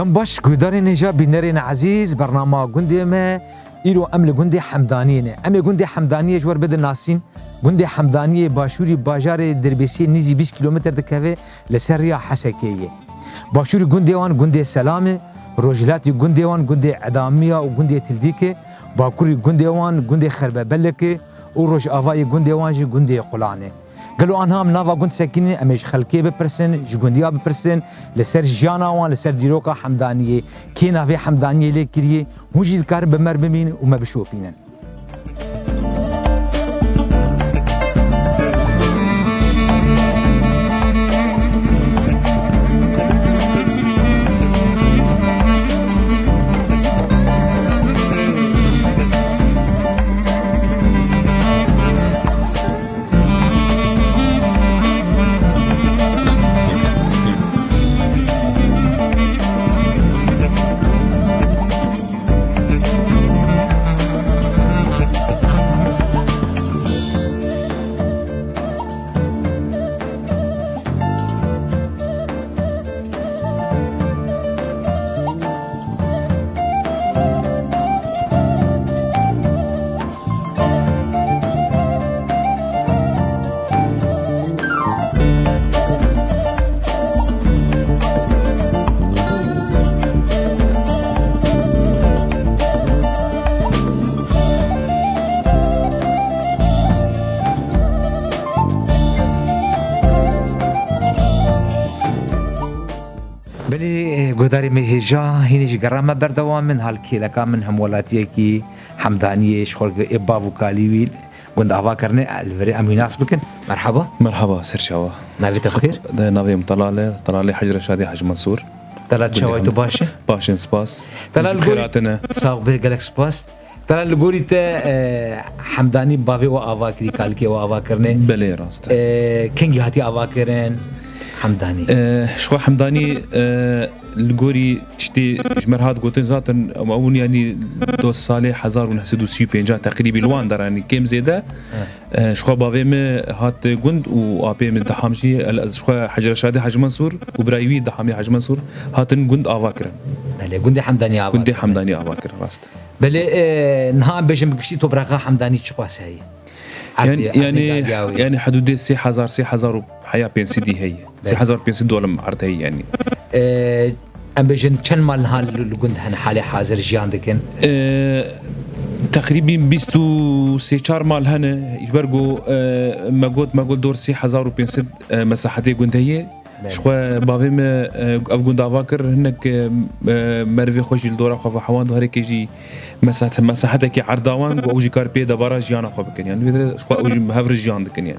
دم باش گوداری نجا بینرین عزیز برنامه گنده ما ایرو امل گنده حمدانی نه امی گنده حمدانی جوار بده ناسین گنده حمدانی باشوری باجار دربسی نیزی 20 کیلومتر دکوه لسریا حسکیه باشوری گنده وان گنده سلامه روجلاتی گنده وان گنده عدامیا و گنده تلدیکه باکوری گنده وان گنده خربه بلکه و روج آوای گنده وان جی گنده قلانه قالوا أنها منافع قلت ساكنين أمش خلكي ببرسن جونديا ببرسن لسر جانا وان لسر ديروكا حمدانية كينا في حمدانية لكريه موجي الكارب بمر بمين وما بشوفينا بلي قداري مهجا هينيش قرامة بردوام من هالكيلكا من هم ولاتيكي حمدانية شغل إبا فوكاليويل قند أفا كرني الفري أميناس بكن مرحبا مرحبا سرشاوا نافيت بخير نافي طلالي حجر شادي حج منصور طلال شويتو باشا باشن سباس طلال خيراتنا صاغ به قالك سباس طلال القوري تا حمداني بافي وأفا كري كالكي وأفا كرني بلي راست كنجي هاتي أفا كرن حمداني شخو حمداني الجوري تشتي جمر هاد قوتين ذاتن أمون يعني دو سالي 1935 تقريبا لوان در يعني كم زيادة شخو بافيم هات جند وأبي من دحامجي شخو حجر شادي حج منصور وبرايوي دحامي حج منصور هاتن جند أفاكرن بله جندي حمداني أفا جندي حمداني أفاكر راست بله نها بيجم بكشتي تبرقة حمداني شخواس هي يعني حدود 6000 حياة بين سيدي هي 6000 بين سيدي دولار عرض هي يعني ام بيجن كان مال الجند هن حالي حاضر جيان دكن تقريبا 24 مال هنا يبرقوا ما قلت دور 6000 بين سيد مساحتي جند هي شخوا بافيم افغون دافاكر هناك مرفي خوش الدورة خف حوان وهري كيجي مساحتك عرداوان وجي كاربي دبارا جيانا خو بكن يعني شخوا وجي هفر جيان دكن يعني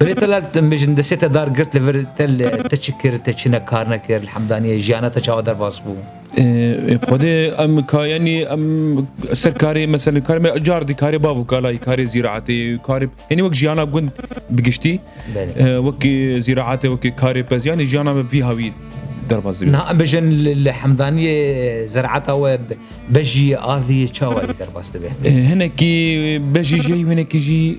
بله تلال مجن دسيت دار قرت لفر تل تشكر تشنا كارنا كير الحمدانية جيانا تشاو در باسبو بخده ام يعني ام سركاري مثلا كاري اجار دي كاري بافو كالاي كاري زراعتي كاري يعني وك جيانا قند بقشتي وكي زراعتي وكي كاري بس يعني جيانا في هاوي درباز نعم بجن الحمدانية زرعتها بجي آذي تشاوي درباز تبه هنا كي بجي جي وهنا كي جي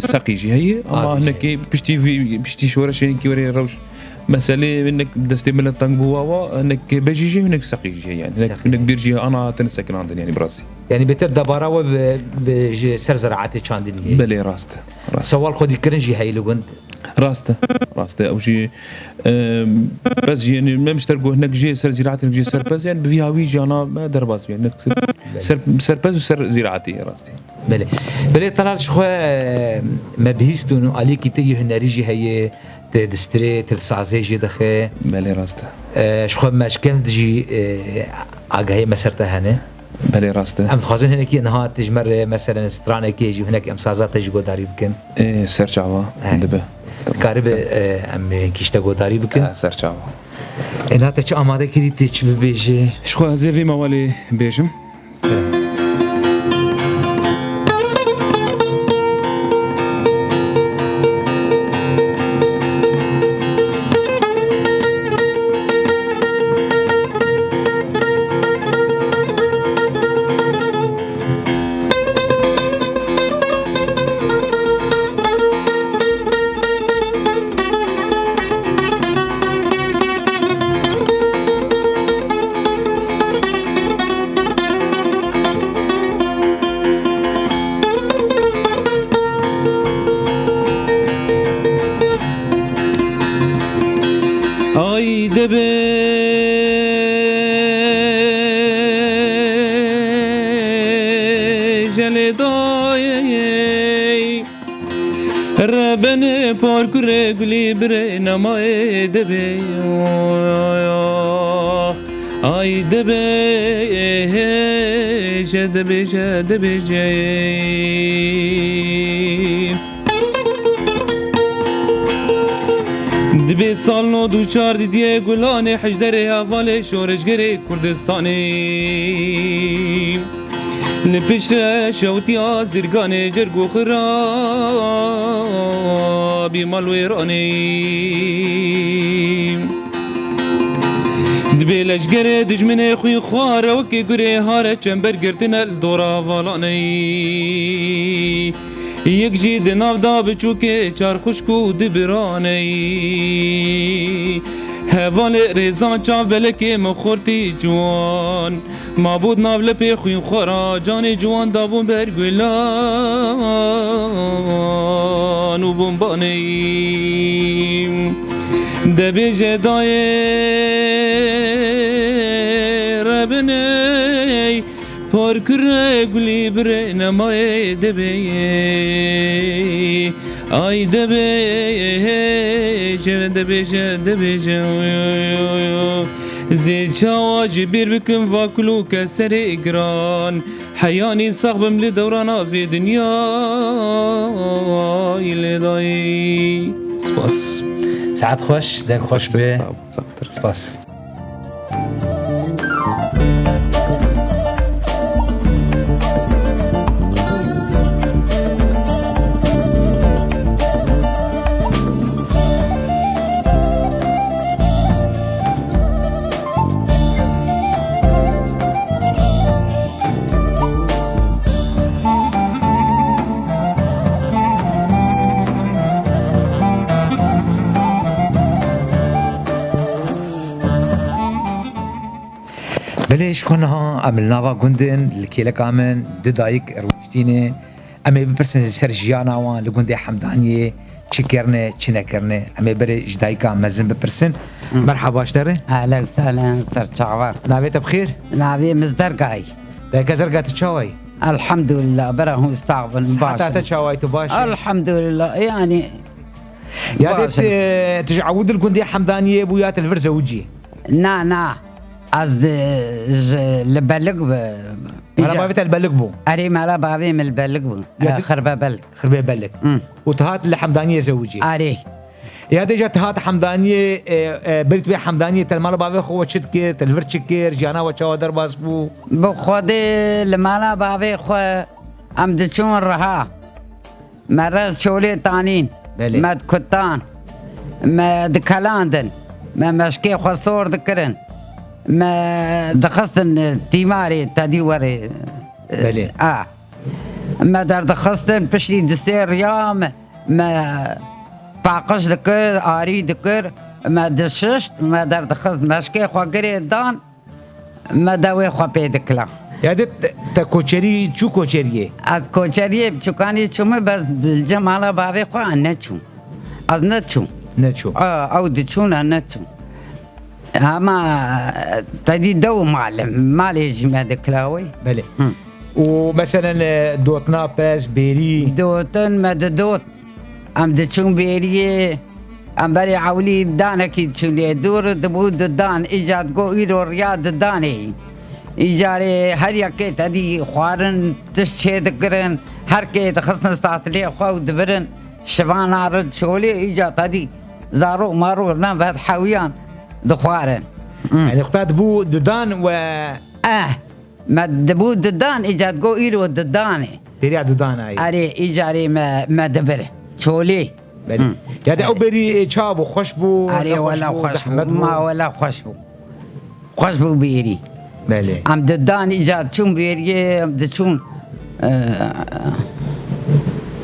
ساقي جي هي اما هنا كي بشتي شورا شيء كي وري روش مسألة إنك دستي من التنبوة إنك بجيجي وإنك سقيجي يعني إنك بيرجي أنا تنسكن عندنا يعني براسي يعني بتبدأ براوة بجي سر زراعتي شاندني بلي راست سوال خودي كرنجي هاي لوجند راسته أو شيء بس يعني ما مشتركوا هناك جي سر زراعتي جي سر بس يعني بفيها ويجي أنا ما درباس يعني سر بس وسر زراعتي راستي بلي طلال شخوا ما بهيستون عليك تيجي هنريجي هي تدستري تلسعزي جي دخي بلي راسته شخوا ماش كم تجي آگاهی مسرته هنه بله راسته ام خوازن هناك انها تجمر مثلا استرانه كيجي هناك امسازات تجي قداري بكن سرچاوا دبه قارب ام كيشتا قداري بكن سرچاوا انها تچ آماده كري تچ بيجي شخو هزيفي موالي بيجم جل دای ربنا پارکور گلی بر نمای دبی آی دبی جدبی جدبی جی دبی سال نو دو چار دیدیه گلان حجدر حوال شورشگر کردستانی لپش شوتی آزرگان جرگو خرابی مال ویرانی دبی لشگر دجمن خوی خوار وکی گره هاره چنبر گرتن الدورا والانی یک جید ناو دا بچوکه چار خوشکو دبرانی هوال ریزان چاو بلکه مخورتی جوان معبود ناو لپی خوی خورا جان جوان دابون برگلان و بمبانی دبی جدای ربنی پارکر گلی بر نمای دبی آی دبی جدبی جدبی زی چاواج بیر بکن واکلو کسر اگران حیانی صاحبم لدورانا فی دنیا لدای سپاس ساعت خوش دک خوش به سپاس بلش كونها ام النافا غوندن الكيلا كامن ددايك روشتينه امي بپرسن سرجيانا وان لغوندي حمدانيه چكرنه چنكرنه امي بري جدايكا مزن بپرسن مرحبا اشتري اهلا وسهلا مستر شعبان نابيت بخير نابي مصدر قاي دايكا زرقات تشاوي الحمد لله برا استقبل ساعتها مباشر تشاوي تباشر الحمد لله يعني يا باشر. ديت تجعود الغوندي حمدانيه بويات الفرزه وجي نا قصد البلق انا ما بيت البلق بو اري مالا بابي من البلق خربة بلق خربي بلق وتهات الحمدانيه زوجي اري يا دي جت هات حمدانيه بريت بي حمدانيه تلمال بابي خو تشكير تلفر تشكير جانا وچا در باس بو بخود المالا بابي خو ام دچون رها مرة شولي تانين بله. مد كتان مد كلاندن ما مشكي خصور ذكرن ما دخستن تيماري تديوري بله. ما در دخستن بشري دسير يام ما باقش ذكر آري ذكر ما دششت ما در دخست مشكي خواقري دان ما داوي خوا بيدكلا يا دي تكوچري چو کوچريه از کوچریه چوکانی چومه بس بالجمالا باوی خوا نچو از نچو نچو او دچون نچو اما تدي دو معلم مالي جمع دكلاوي بله ومثلا دوتنا باس بيري دوتن مد دوت ام دچون بيريه ام بري عولي بدانك تشوني دور دبو ددان ايجاد گو ايرو رياض دداني ایجاره هر یکی تدی خوارن تشهد کرن هر کی تخصن استعطلی خو دبرن شبان عرض شولي ایجا تدی زارو مارو نه بعد حاویان دخوارن يعني اختاد بو دودان و ما دبو ددان ایجاد گو ایرو ددانه بيري دودان اي اري ایجاری ما دبره شولي بله يا دي او بيري چابو خوشبو اري ولا خوشبو ما ولا خوشبو بيري بله ام ددان ایجاد چون بیریه ام دچون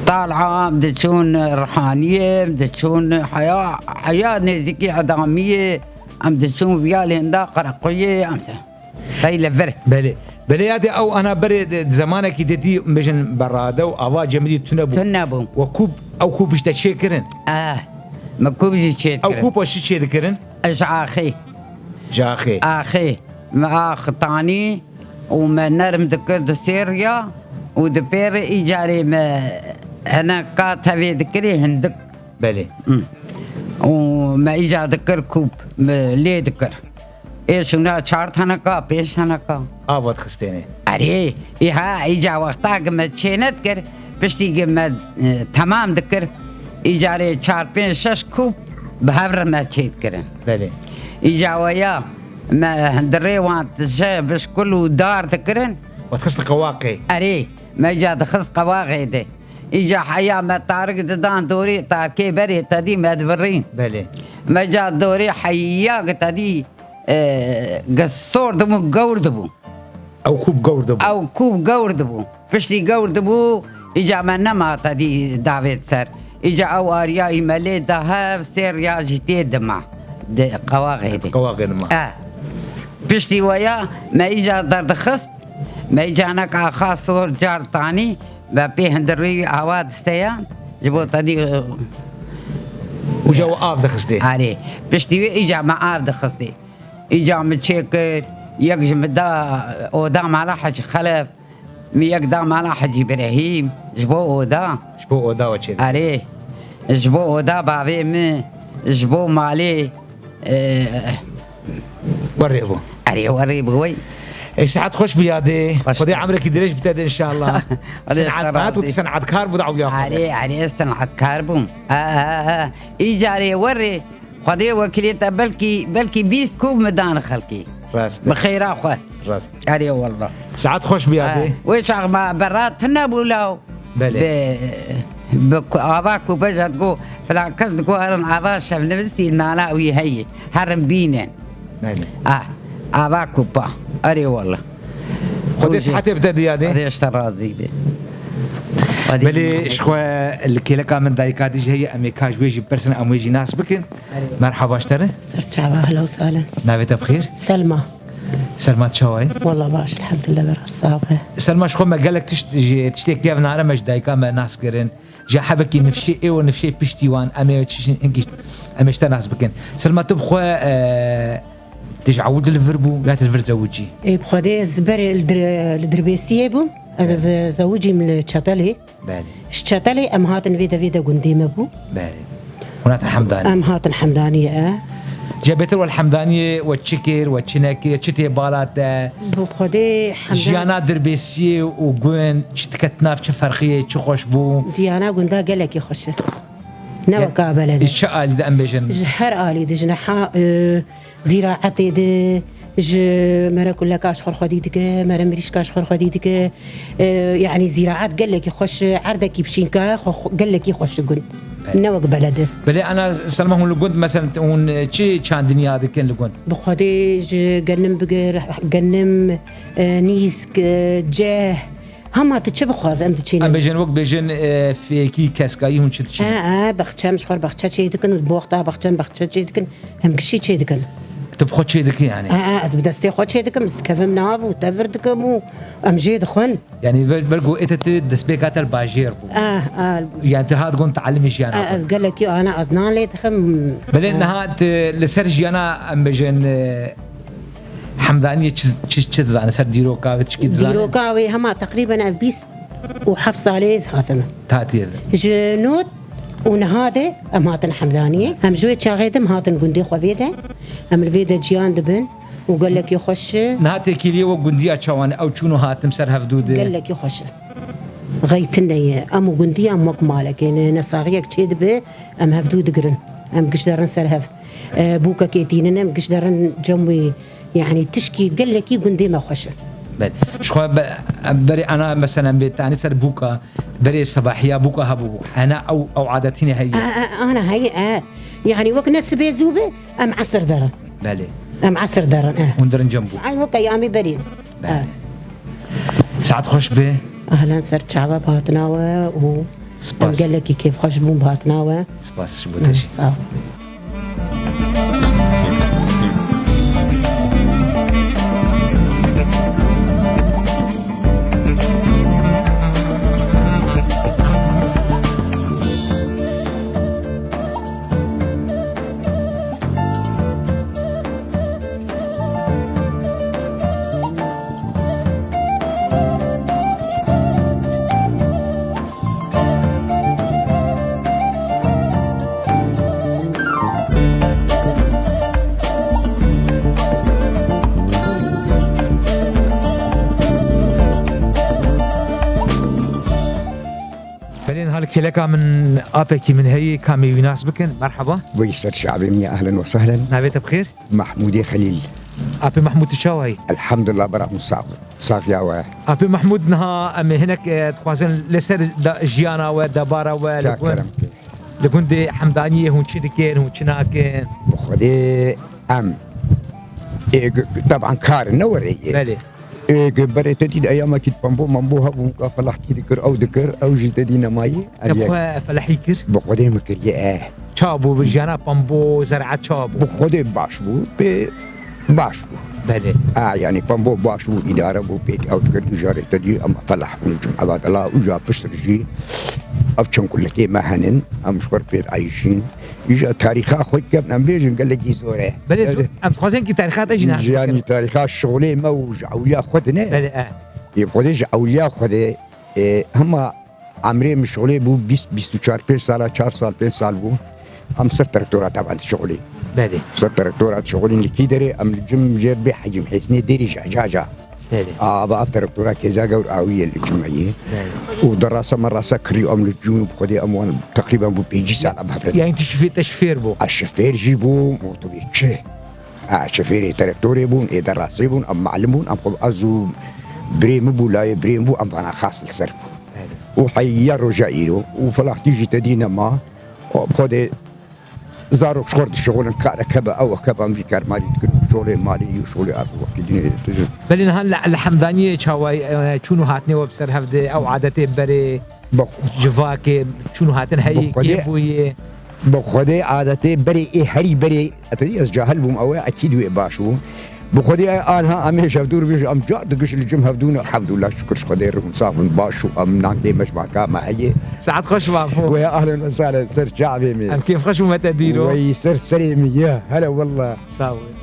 طالعه ام دچون روحانيه ام دچون حياه نزيكي عداميه ام دچون فيال هندا قرقيه ام تايله فر بله بله يا دي او انا بري زمانك دي مجن براده واوا جمدي تنبو وكوب او كوب تشكرن مكوب جي او كوب وش تشكرن اش اخي جاخي اخي ما خطاني وما نرم ذكر دسيريا ودبير إيجاري ما هنا قات هذي ذكري هندك بله وما إيجا ذكر كوب ليه ذكر إيش هنا شارت هنا كا بيش هنا كا آباد خستيني أري إيها إيجا وقتا قم تشينت كر بشتي قم تمام ذكر إيجاري شار بين شش كوب بهفر ما تشيت كرن بله إيجا ويا ما هندري وانت بس كله دار ذكرن وتخست قواقي أري ما إيجا دخص قواغي دي إيجا حيا ما طارق ددان دوري تاركي بري تدي مدبرين بله ما جا دوري حيا تدي قصور دمو قوردبو أو كوب قوردب أو كوب قوردبو بشتي قوردبو إيجا ما نما تدي دافيد ثر إيجا أو أريا إيمالي دها سير يا جتي دمع قواغي دي قواقي ما بشتي ويا ما إيجا دردخست ما إيجا هناك خاصور جار تاني بابي هندري عواد ستيان جبو تدي وجو آب دخستي علي بشتي إيجا ما عاد خصدي إيجا متشيك يقجم دا أودام على حج خلف يقدام على حج إبراهيم جبو أودا شبو أودا وشيد علي جبو أودا بعضي من جبو مالي وريبو علي وري بوي اي ساعات خوش بيادي خوش. خدي عمرك يدريش بتادي ان شاء الله هذا سنعات الشرع بات دي. وتسنعات كار بدعوا يا علي استنحت كاربون إيجاري وري خدي وكليتا بلكي 20 كوب مدان خلقي راست بخير أخوة راست علي والله ساعات خوش بيادي ويش ما برات نبولاو بله بأباك وبجد جو فلا كسد جو هرن عباس شاف نفسي المعنى ويهي هرن بينن بله أباك وبا أري والله خدي ساعتي بتادي هذا يادي اشترازي به بلي شخوا الكيلكا من دايكاتي هي اميكاج ويجي برسن ام ويجي ناس بكن مرحبا اشتري صرت شعبة أهلا وسهلا. نافيتا بخير سلمى سلمى تشاوي والله باش الحمد لله برصابة. سلمى شخو ما قالك تشتيك كيف نعرف مش دايكا ما ناس كرين جا حبكي نفشي اي ونفشي بشتيوان امي تشين انكش امشتا ناس بكن سلمى تبخوا تجعود الفربو لا تلفر زوجي إيه بخدي زبري الدربيسية بو هذا زوجي من الشطلي. بالي الشطلي أم هاتن فيدا قنديمة بو بالي هناك الحمداني أم هاتن حمدانية جابتر والحمدانية والشكر والشناكي تشتي بالات بخدي حمدان جيانا دربيسية وقوين تشتكتنا في فرقية تشخوش بو ديانا قندا قالك يخش نوكا بلد الشقة اللي دام بيجن جحر آلي دجنحا زراعتي ج مرا كلها كاشخر خديدك مرا مريش كاشخر خديدك يعني زراعات قال لك يخش عردك يبشينكا قال لك يخش قند نوك بلده بلي أنا سلمى هون لقند مثلا هون شي كان دنيا هذا كان لقند بخدي جنم بقر جنم نيسك جاه هما تتشبه خاز أم تشين أم بيجن وقت بيجن في كي كاسكاي هون شد شي بختشا مش خور بختشا شيء دكن بوقتها بختشا شيء دكن هم كشي شيء دكن تبخد شي دك يعني از بدستي خود شيء دكم كفم ناف وتفر دكم ام جيد خن يعني بلقوا إتت دسبيكات الباجير بو يعني تهاد قون تعلمي جيانا از قال لك انا ازنان لي تخم بل انها لسر جيانا ام بجن حمدانية تشز زانه سر ديروكا بتشكي زانه ديروكاوي هما تقريبا ابيس وحفص عليه هاتنا تاتير جنود ونهاده ام هاتن حمدانيه هم جوي شاغيدم هاتن قندي خويده هم الفيدا جيان دبن وقال لك يخش نهاتي كيلي وقنديا تشوان او تشونو هاتم سر هفدود قال لك يخش غيتني ام قندي ام مالك يعني نصاغيك تشيد به ام هفدود قرن ام قشدرن سرهف بوكا كيتين ام قشدرن جموي يعني تشكي قال لك قندي ما خش بل شخوا بري انا مثلا بتاني سر بوكا بري الصباحيه بوكا هبو انا او عادتي هي انا هي يعني وقت ناس بيزوبه ام عصر درن بلي ام عصر درن وندرن جنبو عين وقت ايامي برين ساعات خوش به اهلا سرت شعبه بهاتناوه و سباس قال لك كيف خوش بون بهاتناوه سباس شبوتشي بلين هالكلكا من ابيكي من هي كامي يناسبكن مرحبا ويسر شعبي اهلا وسهلا. نابيت بخير محمودي خليل. ابي محمود الشاوي الحمد لله برا مصاب صافيا واه ابي محمود نها ام هناك تخوازن لسر جيانا ودبارا ولكن لكن دي حمدانيه هون تشدكين هون تشناكين بخدي ام طبعا كار نوري بلي بريت تدي ايام كيت بامبو مامبو هبو فلاحتي ذكر او جدينا ماي تبخوا فلاحيكر بخدي مكريه تشابو بجانا بامبو زرعه تشابو بخدي باشبو باشبو بلي يعني بامبو باشبو اداره بو بيت او ذكر اجاره تدي ام فلاح من الجمعه بعد الله وجا بشترجي أفشون كل كي ما هنن أم شكر بيت عايشين يجا تاريخ أخوي كم نبيجن قال لك يزوره بلي أم تخوزن كي تاريخات أجنا يعني تاريخ الشغلي موج أولياء خدنا بلي يبغى يجي أولياء خده هم عمري من شغلي بو 24 5 سال 4 سال 5 سال بو أم صرت تركتورات طبعا شغلي بلي صرت تركتورات شغلي اللي كيدري أم الجم جير بحجم حسني ديري جاجا بلي بقى تركتورة كذا جور قوية الجمعية ودراسة مرة سكري أم الجمعية بخدي أموال تقريبا بيجي ساعة بحفلة يعني تشفير بو الشفير جيبو موتوبي تشه الشفير تركتوري بون دراسي بون أم معلمون أم خب أزو بريم بو لا بريم بو أم فانا خاص السرب وحيرو جايرو وفلاح تيجي تدينا ما بخدي زارو شغل شغل كبا او كبا في كارمالي شغل مالي وشغل اخو بلين هلا الحمدانيه شاوي شنو هاتني وبسر هفده او عادتي بري جفاكي شنو هاتن هي كيفوي بخدي عادتي بري هري بري اتدي از جاهل بوم او اكيد ويباشو بخدي انها ام شافدور بيش ام جاد قش الجم هفدونا الحمد لله شكر خدير صاحب باشو ام نانتي مجمع كما هي ساعات خش معفو ويا اهلا وسهلا سر شعبي ام كيف خش وما تديروا ويسر سليم يا هلا والله ساوي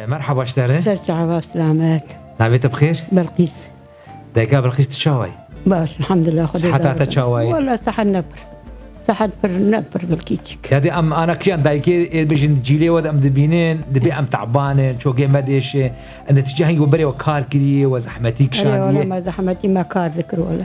مرحبا اشتري سرجع سلامات نابيت بخير بلقيس دايكا بلقيس تشاوي باش الحمد لله خدي صحتها تشاوي والله صحة نبر صحة نبر بالكيتشك يادي ام انا كيان دايكي بيجن جيلي ود ام دبينين دبي ام تعبانه شو جي مديش ان تجاهي وبري وكار كري وزحمتيك شان ولا شان ما زحمتي ما كار ذكر ولا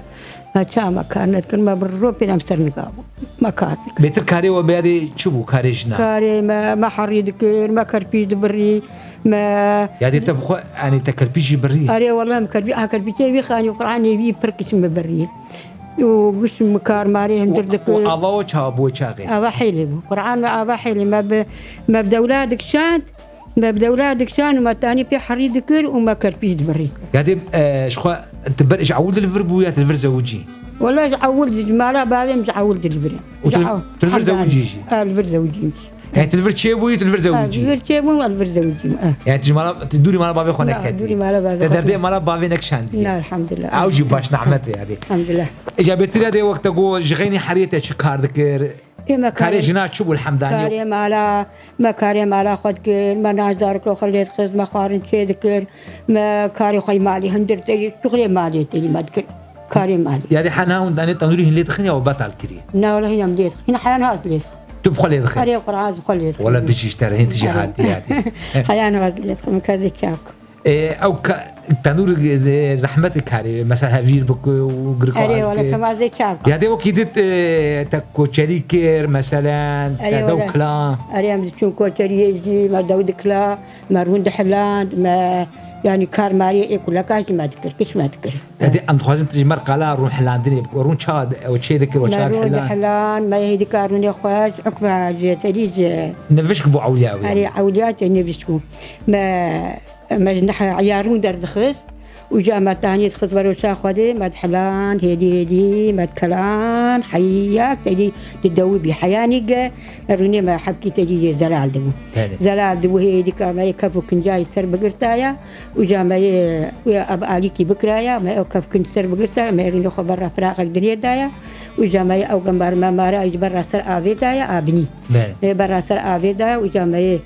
ما شاء ما كانت كل ما بالروبي نمسر نقابو ما كار بيتر كاري وبيادي شبو كاريجنا كاري ما حري ذكر ما كربي دبري ما يادي تبخو يعني تكربيجي بري أري والله مكربي كربي تبي خاني وقراني بي بركش مبري وقش مكار ماري هندر ذكر الله وشابو شاغي أبا حيلي قرآن أبا حيلي ما بدولادك شاد ما بدولادك شان وما تاني في حري ذكر وما كربي دبري يادي شخو انت برج عود الفربو يا تلفر زوجي والله عولد جمالا بابي مش عولد الفري تلفر زوجي الفر زوجي يعني تلفر تشيبو تلفر زوجي تلفر تشيبو الفر زوجي يعني تجمالا تدوري مالا بابي خونك هدي دوري مالا بابي تدردي مالا بابي نكشاندي لا الحمد لله اوجي باش نعمتي هذه الحمد لله اجابتي هذه وقت اقول جغيني حريته شكار ذكر كاري جنات شبو الحمداني كاري مالا ما كاري مالا خد كير ما نازارك وخليت خز ما خارن شي ذكر ما كاري خوي مالي هندر تجي شغلي مالي تجي ما ذكر كاري مالي يعني حناون داني تنوري هنلي تخني او بطل كري نا ولا هنا مديت هنا حيان هاز ليت تبخل يدخل كاري قرعاز بخل يدخل ولا بيجي يشتري هنت تجي هاتي حيان هاز ليت من كذا شاك او تنور زحمتك كاري مثلا هفير بك وغرقو أري ولا كما زي شاك يعني وكيدت تكو شريكير مثلا دوكلا أري أم تشون كوتري يجي ما دودكلا ما روند حلاند ما يعني كار ماري يقول لك ما ذكر كش ما ذكر هذه أنت خوازن تجي مرقلا روح حلاندني ورون شاد أو شيء ذكر وشاد حلان حلان ما يهدي كارون يخواج عقبها جت تريج نفشك بو عولياوي أري عوليات نفشكو ما نح عيارون در دخس وجا ما تاني خضبر وشا خدي مد حلان هدي مد كلان حياك تدي تدوي بحيانك روني ما حبكي تجي زلال دبو زلال دبو هدي كما يكفو كنجاي سر بقرتايا وجا ما اب عليكي بكرايا ما يكف كن سر بقرتايا ما روني خبر فراغك دري دايا وجا ما او جنبار ما مارا يجبر سر افي دايا ابني برا سر افي دايا وجا ما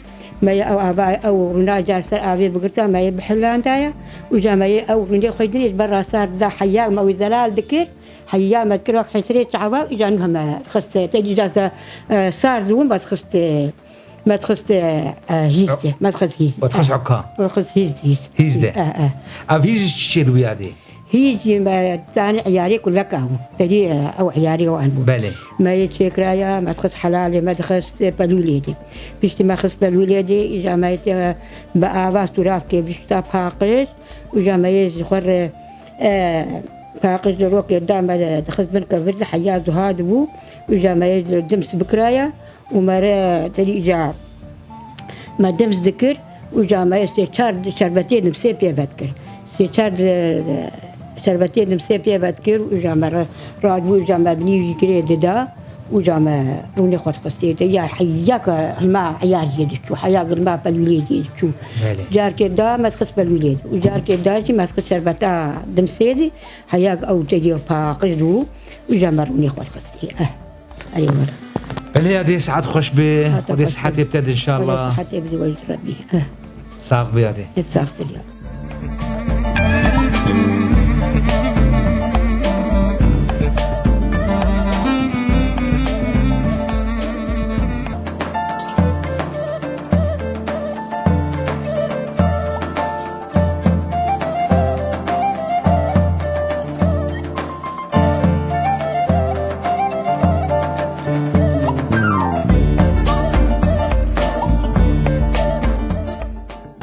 أو أبا أو رنا جار سر أبي بقرتها ما يبحلان دايا وجامعي أو رنا خيدني برا صار ذا حياة ما وزلال ذكر حياة ما تكره حسرية شعبا إجانها ما خست تجي جالس صار زوم بس خست ما تخست هيزة ما تخست هيزة ما تخش عكا ما تخست هيزة أفيز شيء دويادي هيجي ما تاني عياري كلها كهو تجي أو عياري أو عنبو بله ما يتشيك رايا ما تخص حلالي ما تخص بالوليدي بيش ما خص بالوليدي إذا ما يت بأعواز تراف كي بيش تفاقش وإذا ما يزخر فاقش دروك دام تخص بنك فرد حياة هادبو وإذا ما يدمس بكرايا ومرة تلي إجا ما دمس ذكر وإذا ما يستشار شربتين بسيبيا بذكر استشار شربتين مسافية بذكر وجامع رادبو وجامع بني يكري ددا وجامع روني خاص قصتي يا حياك الماء عيار يدشو حياك الماء بالوليد يدشو جار كدا ما تخص بالوليد وجار كدا شي ما تخص شربتا دمسيدي حياك او تجي باقجو وجامع روني خاص قصتي ايوه بله هذه ساعات خوش به ودي صحتي ابتدى ان شاء الله صحتي ابتدى وجه ربي ساق بيادي تساقت اليوم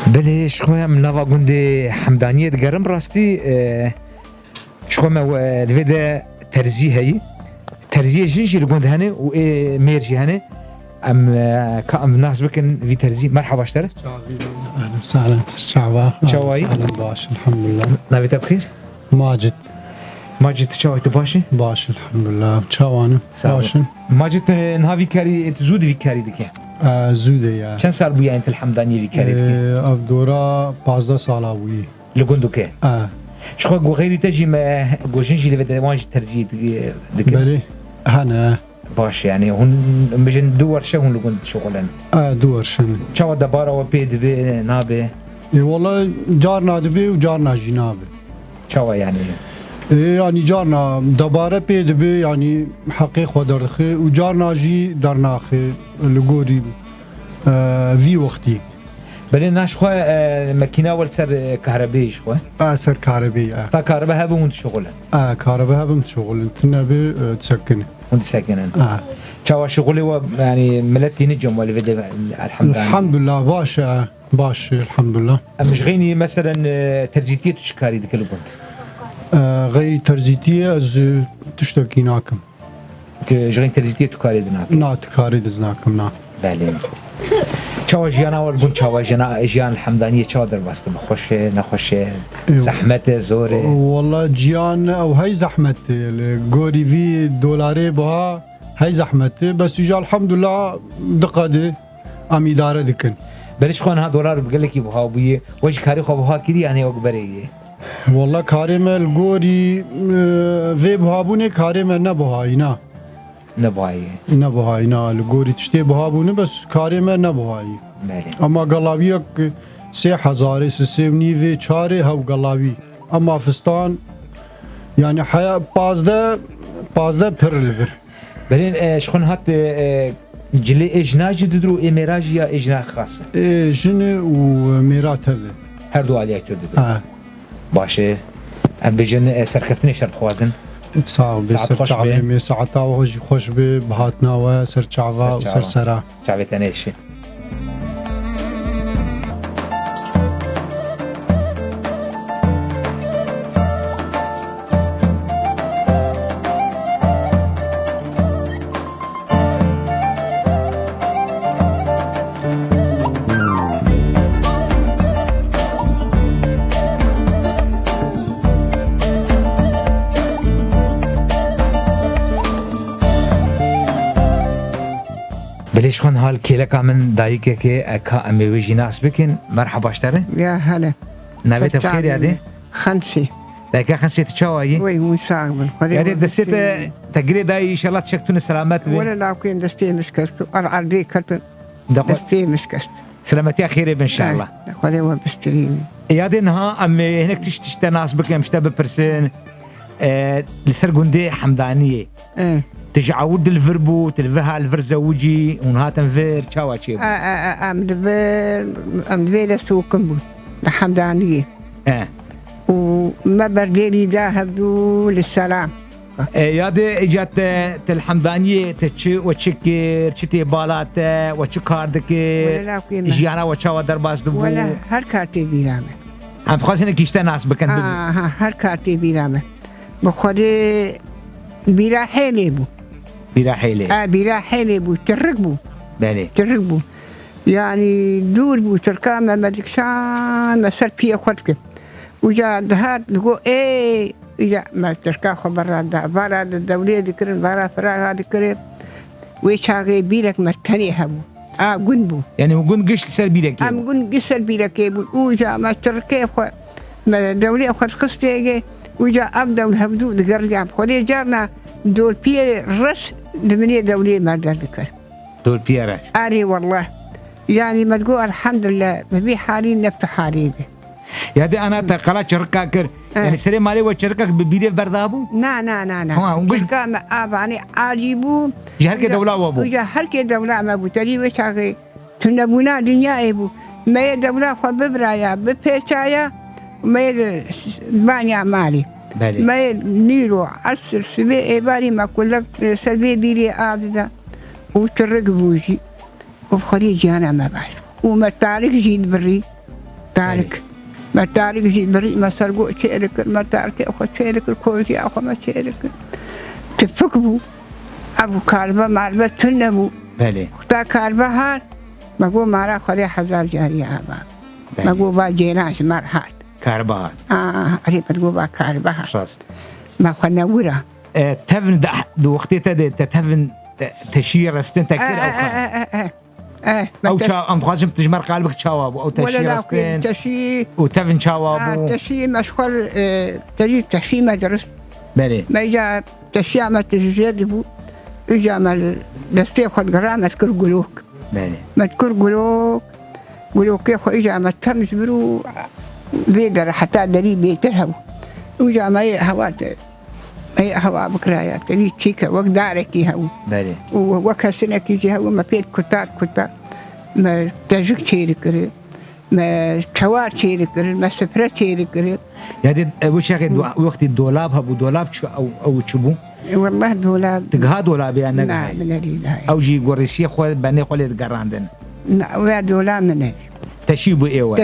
بله شخويا من نوا قندي حمدانية دقرم راستي شخويا ما الفيدا ترزي هي ترزي جنجي القند هنا وميرجي هنا كأم ناس بكن في ترزي مرحبا اشترى اهلا وسهلا شعبا شواي اهلا باش الحمد لله نافي بخير ماجد ماجد شواي تباشي باش الحمد لله شوانا باش ماجد نهافي كاري تزود في كاري دكي زوده يا چند سال بويا انت الحمدانية في كاري دكي اف دورا 15 سالا وي لقندو كي شخويا قو غيري تجي ما قو جنجي لفيدا وانج ترزي دكي بلي هنا باش يعني هون مجن دور شو هون لقند شغلن دور شن شو دبارة وبيد بي نابي والله جارنا دبي وجارنا جنابي شو يعني يعني جارنا دبارة بيد بي يعني حقيق ودرخي وجارنا جي درناخي لقوري في وقتي بلين ناش خوا ماكينة ولا سر كهربائي شو سر كهربي تا كهرباء هبو وانت شغلن كهرباء هبم شغل تنبي تسكني وانت ساكنن شو شغلي يعني ملتي نجم ولا فيديو الحمد لله الحمد لله باش باش الحمد لله مش غيني مثلا ترجيتية تشكاري ديك اللي كنت غير ترجيتية از تشتكي ناكم جغين ترجيتية تكاري دناك نا تكاري دزناكم نا بله شو جيانا والبن شو جيانا جيان الحمدانية شو در بس بخوش نخوش زحمة زورة والله جيان او هاي زحمة الجوري في دولاري بها هاي زحمة بس يجا الحمد لله دقادي ام ادارة دكن بلش خون ها دولار بقول لك يبغى وبيه وجه كاري خو بها كذي يعني وقبريه والله كارم الجوري في بهابوني كارم نبهاينا نبهاينا الجوري تشتي بهابوني بس كارم نبهاي اما قلابيك 3000 سيمني في چاره هاو قلابي اما فستان يعني حياة بازده پر الفر بلين شخون هات جلي اجناج ددرو اميراج يا اجناج خاصة جن وميرات هذا هر دو عليك تردو باشه ام بجن سركفتني شرط خوازن صعب سر تعليمي ساعتا وجي خوش بهاتنا وسر شعبا وسر سرا شعبت انيش پێشخۆن هەڵ کێلەکە من دایکێکێ ئەکا ئەمێوێژی ناس بکەن مرحبا باشترن يا هلا ناوێتە بخێر یادێ خمسة دایکە خەسێت چاوایی وي وساق یادێ دەستێتە تەگرێ دایی شەڵات چەکتونە سلامەت بێ ولا لا كين دستي مسكست العربي كتب دەخۆ دستي مسكست سلامەتیا خێرێ بن شاءالله خذي وبستريني یادێ نها ئەمێ هەنێک تشتە ناس بکەم شتە بپرسن لەسەر گوندێ حەمدانیە ايه تجعود الفربو تلفها الفر زوجي ونهاتن فير تشاوا تشيب ام دبيل سوقن بو الحمدانية وما برديري ذهب دو للسلام يادي اجت الحمدانية تشي وتشكر تشتي بالات وتشكاردك جيانا وتشاوا درباس دبو ولا هر كارتي بيرامه ام خاص انك يشتا ناس بكن هر كارتي بيرامه بخوري بيرا حيلي بو بيرا حيلي بيرا حيلي بو ترقبو بله ترقبو يعني دور بو تركامة مدكشان ما صار فيه خدك وجا دهات نقول ايه اجا ما تركا خبر برا الدولية ذكرن برا فراغ ذكرن ويشاغي بيرك مرتني هبو قنبو يعني قن قش سر بيرك قن قش سر بيرك يبو وجا ما تركي ما الدولية خد خصتي وجا أبدا والهبدو دقرجع خلي جارنا دول بيه رش دمنية دولية ما ذكر دول بيرش أري والله يعني ما تقول الحمد لله ما بي حالين نفتح حريبه يا دي أنا تقلت شركة كر يعني سري مالي وشركة ببيرة بردابو نا شركة ما أباني عجيبو جهرك دولة وابو جهرك دولة ما بتري وشاقي تنبونا دنيا إبو ما يدولة خببرايا ببيشايا ما يباني مالي ما نيرو عصر سبي إباري ما كلك سبي بيري آبدا وترق بوجي وبخلي جانا ما بعد وما تاريخ جيد بري تاريخ ما تاريخ جيد بري ما سرقوا شيرك ما تاريخ أخو شيرك الكوزي أخو ما شيرك تفكبوا أبو كاربا معربة تنمو بله تا كاربا هار ما قو مارا خلي حزار جاري آبا ما قو با جيناش مار هار كاربا أريد تقول با كاربا هار خلاص ما خلنا ورا تفن دو وقتي تفن تشير استن تكير او شا ام خاصم تجمر قلبك شواب او تشير استن تشي وتفن شواب تشي مشغول تجي تشي مدرس بله ما جاء تشي ما تجذبه اجا ما دستي خد غرام اذكر قلوك بله ما تذكر قلوك كيف اجا ما تمش برو بيدر حتى دري بيترهب وجا ما هوات أي هوا بكرايات تري تشيكا وقدارك يهو بله وكسنك يجيهو ما بيت كتار ما تجك شيرك ما شوار شيرك ما سفرة شيرك يعني وش هيك وقت الدولاب هبو دولاب شو او تشبو والله دولاب تقها دولاب يعني نعم من هذه او جي قريسيه خو بني خو يتقراندن نعم ويا دولاب من هذه تشيبو ايوه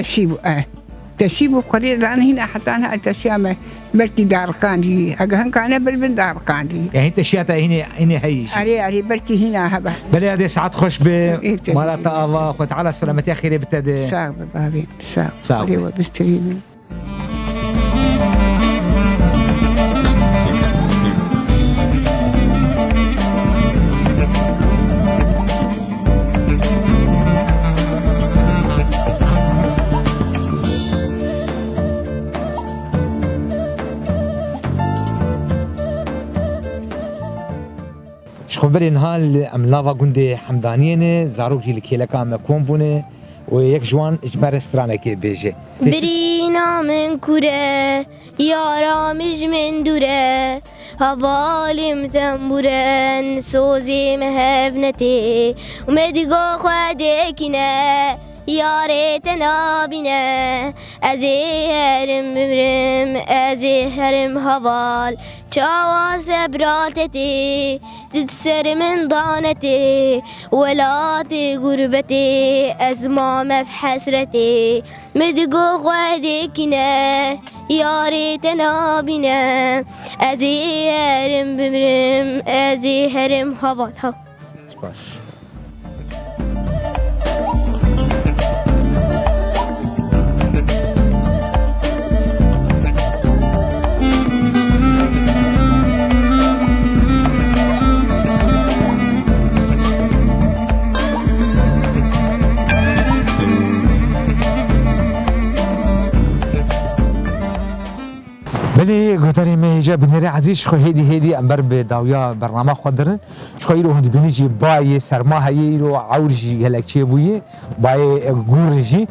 تشيبو قليل لأن هنا حتى أنا التشيامة بركي دارقان دي أجهن كان بالبن دارقان دي يعني تشياتا هنا هيش أري بركي هنا هبا بلي هذه ساعات خوش بمرات الله أخوة على سلامتي أخيرا بتدي ساق بابي ساق أيوة بستريمي خبري نهال ام لافا گوندي حمدانينه زاروكي لكيلكا ام كومبونه ويك جوان اجبار استرانكي بيجي درينا من كره يارا مش من دوره هوالم تنبورن سوزي مهفنتي ومدقو خدكنا يارتنا بنا ازهرم بمرم ازهرم هوال چاوا سبراتتي تتسر من ضانتي ولات غربتي ازمام بحسرتي مدقو خدكنا يارتنا بنا ازهرم بمرم ازهرم هوال سباس بله گوتاری ما هیجا بنری عزیز شخو هیدی انبر به داویا برنامه خود درن شخو ایرو هند بینیجی بای سرما هایی ایرو عورجی گلکچه بویه بای گورجی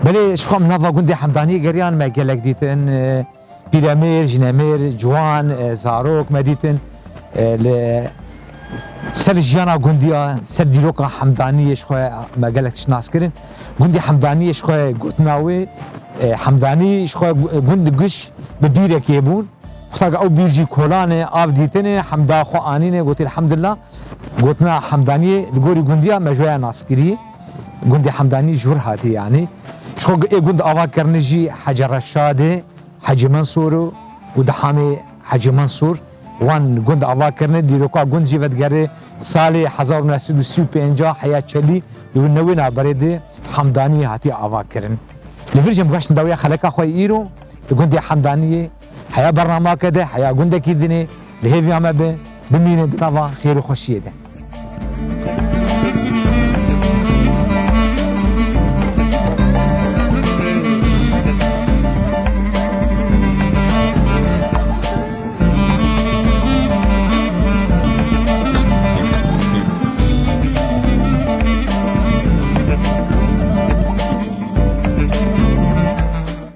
بله شخو منافع گنده حمدانی گریان ما گلک دیتن پیرامیر جنامیر جوان زاروک ما دیتن سر جیانا گندیا سر دیروکا حمدانی شخو ما گلک تشناس کرن گندی حمدانی شخو گوتناوی حمدانی شخو گند گش ببيرة كيبون اختار او بيرجي كولانه آب ديتنه حمدا خو آنينه قلت الحمد لله قلتنا حمدانية لقوري قنديا مجوية ناسكري قندي حمداني جور هاتي يعني شخو ايه قند آبا كرنجي حج رشاده حج منصور ودحامي حج منصور وان قند آبا كرنه دي روكا قند جيفت گره سال 1935 حياة چلي لو نوينا بريده حمداني هاتي آبا كرن لفرجم قاش ندوية خلقا خوي ايرو لقندي حمدانية حياة برنامج كده حياة قندك يدني لهيفي عم بمين دنوا خير وخشية ده